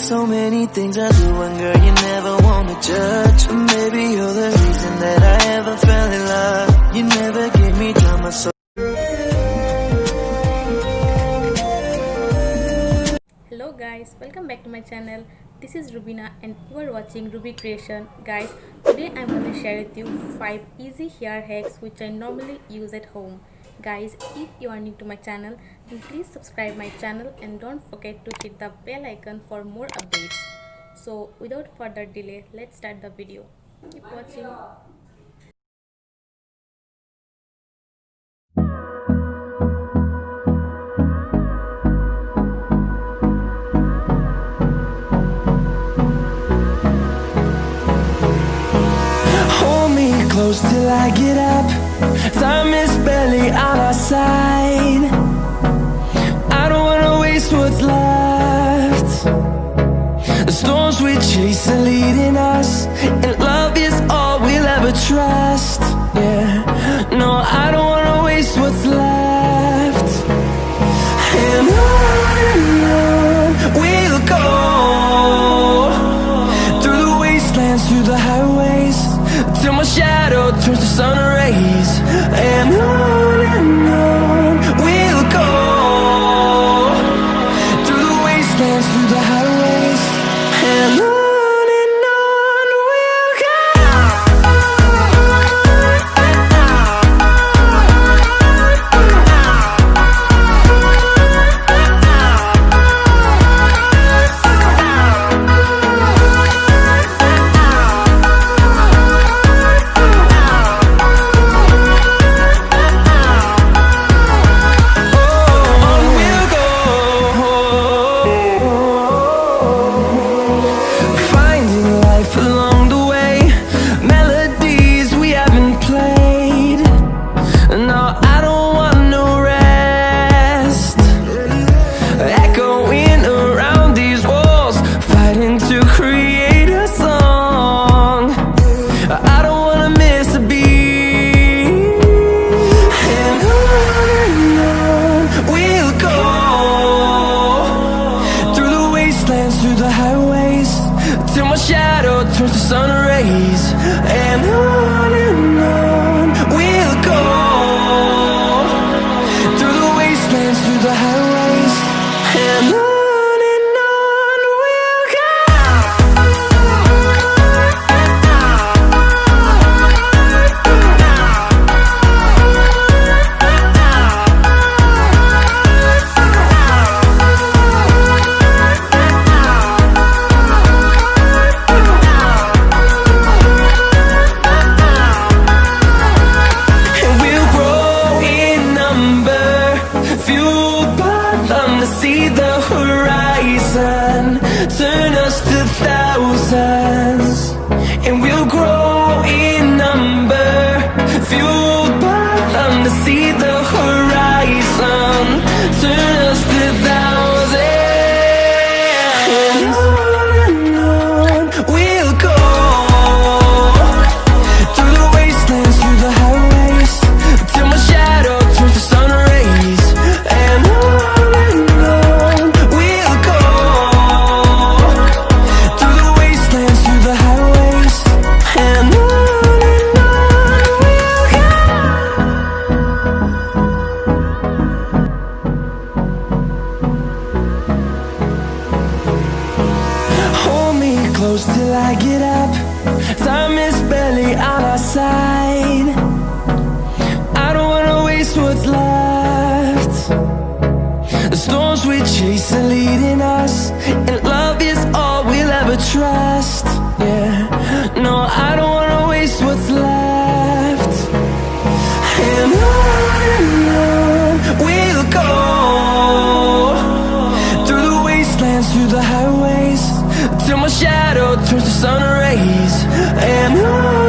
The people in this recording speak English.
So many things I do, and girl, you never wanna judge. Maybe you're the reason that I ever fell in love. You never gave me drama, so Hello guys, welcome back to my channel. This is Rubina and you are watching Ruby Creation. Guys, today I'm going to share with you 5 easy hair hacks which I normally use at home. Guys, if you are new to my channel, then please subscribe my channel and don't forget to hit the bell icon for more updates. So without further delay, let's start the video. Keep watching. close till I get up. Time is barely on our side. I don't wanna waste what's left. The storms we chase are leading us, and love is all we'll ever trust. Yeah, no, I don't wanna waste what's left. And on we'll go, through the wastelands, through the highways, till my shadow turns to sun rays. And on we'll go, through the wastelands, through the highways, and on we'll go. Through the highways, till my shadow turns to sun rays. And on we'll go, through the wastelands, through the highways, and on we'll go. See the horizon, turn us to thousands, and we'll grow in number, fueled by them. To see the horizon, turn us to thousands, and on we'll go, through the wastelands, through the highways, till my shadow turns to sun rays. And close till I get up. Time is barely on our side. I don't wanna waste what's left. The storms we chase are leading us, and love is all we'll ever trust. Yeah, no, I don't wanna waste what's left. And on we'll go, through the wastelands, through the highways, till my shadow turns to sun rays. And on